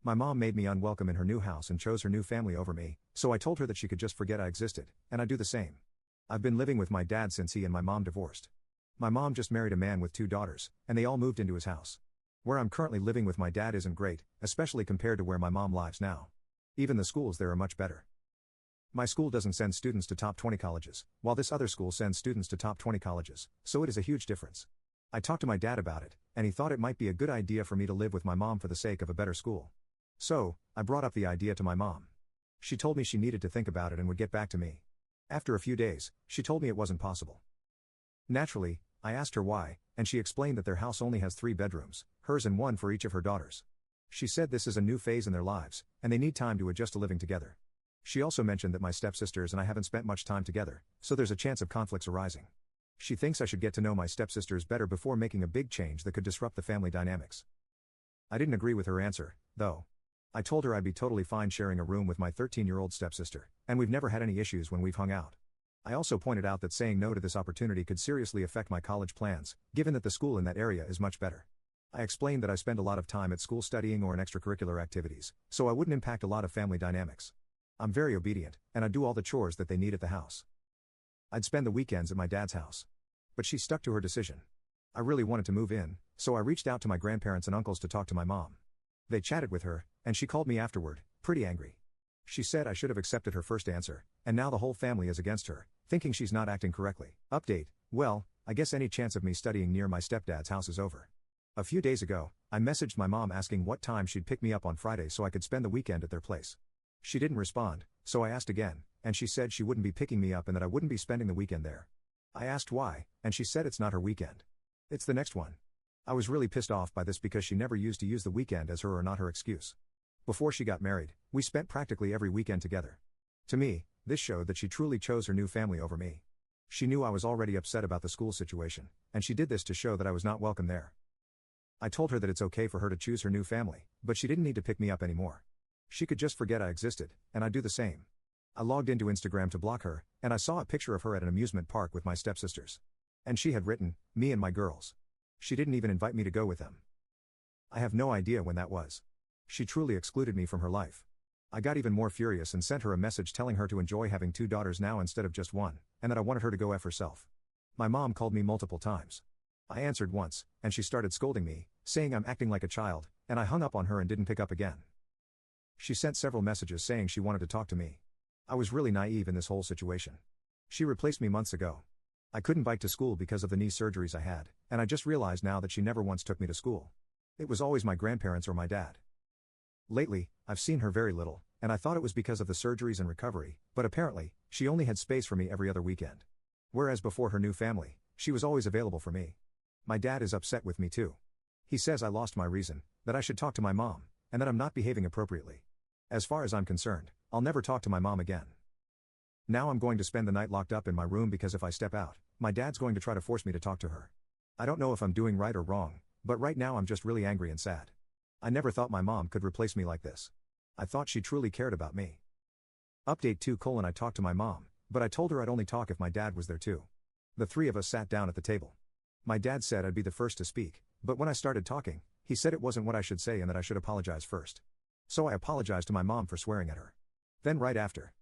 My mom made me unwelcome in her new house and chose her new family over me, so I told her that she could just forget I existed, and I'd do the same. I've been living with my dad since he and my mom divorced. My mom just married a man with 2 daughters, and they all moved into his house. Where I'm currently living with my dad isn't great, especially compared to where my mom lives now. Even the schools there are much better. My school doesn't send students to top 20 colleges, while this other school sends students to top 20 colleges, so it is a huge difference. I talked to my dad about it, and he thought it might be a good idea for me to live with my mom for the sake of a better school. So, I brought up the idea to my mom. She told me she needed to think about it and would get back to me. After a few days, she told me it wasn't possible. Naturally, I asked her why, and she explained that their house only has 3 bedrooms, hers and 1 for each of her daughters. She said this is a new phase in their lives, and they need time to adjust to living together. She also mentioned that my stepsisters and I haven't spent much time together, so there's a chance of conflicts arising. She thinks I should get to know my stepsisters better before making a big change that could disrupt the family dynamics. I didn't agree with her answer, though. I told her I'd be totally fine sharing a room with my 13-year-old stepsister, and we've never had any issues when we've hung out. I also pointed out that saying no to this opportunity could seriously affect my college plans, given that the school in that area is much better. I explained that I spend a lot of time at school studying or in extracurricular activities, so I wouldn't impact a lot of family dynamics. I'm very obedient, and I do all the chores that they need at the house. I'd spend the weekends at my dad's house. But she stuck to her decision. I really wanted to move in, so I reached out to my grandparents and uncles to talk to my mom. They chatted with her, and she called me afterward, pretty angry. She said I should have accepted her first answer, and now the whole family is against her, thinking she's not acting correctly. Update: well, I guess any chance of me studying near my stepdad's house is over. A few days ago, I messaged my mom asking what time she'd pick me up on Friday so I could spend the weekend at their place. She didn't respond, so I asked again, and she said she wouldn't be picking me up and that I wouldn't be spending the weekend there. I asked why, and she said it's not her weekend. It's the next one. I was really pissed off by this because she never used to use the weekend as her or not her excuse. Before she got married, we spent practically every weekend together. To me, this showed that she truly chose her new family over me. She knew I was already upset about the school situation, and she did this to show that I was not welcome there. I told her that it's okay for her to choose her new family, but she didn't need to pick me up anymore. She could just forget I existed, and I'd do the same. I logged into Instagram to block her, and I saw a picture of her at an amusement park with my stepsisters. And she had written, "Me and my girls." She didn't even invite me to go with them. I have no idea when that was. She truly excluded me from her life. I got even more furious and sent her a message telling her to enjoy having 2 daughters now instead of just 1, and that I wanted her to go F herself. My mom called me multiple times. I answered once, and she started scolding me, saying I'm acting like a child, and I hung up on her and didn't pick up again. She sent several messages saying she wanted to talk to me. I was really naive in this whole situation. She replaced me months ago. I couldn't bike to school because of the knee surgeries I had, and I just realized now that she never once took me to school. It was always my grandparents or my dad. Lately, I've seen her very little, and I thought it was because of the surgeries and recovery, but apparently, she only had space for me every other weekend. Whereas before her new family, she was always available for me. My dad is upset with me too. He says I lost my reason, that I should talk to my mom, and that I'm not behaving appropriately. As far as I'm concerned, I'll never talk to my mom again. Now I'm going to spend the night locked up in my room because if I step out, my dad's going to try to force me to talk to her. I don't know if I'm doing right or wrong, but right now I'm just really angry and sad. I never thought my mom could replace me like this. I thought she truly cared about me. Update 2: I talked to my mom, but I told her I'd only talk if my dad was there too. The 3 of us sat down at the table. My dad said I'd be the first to speak, but when I started talking, he said it wasn't what I should say and that I should apologize first. So I apologized to my mom for swearing at her. Then right after,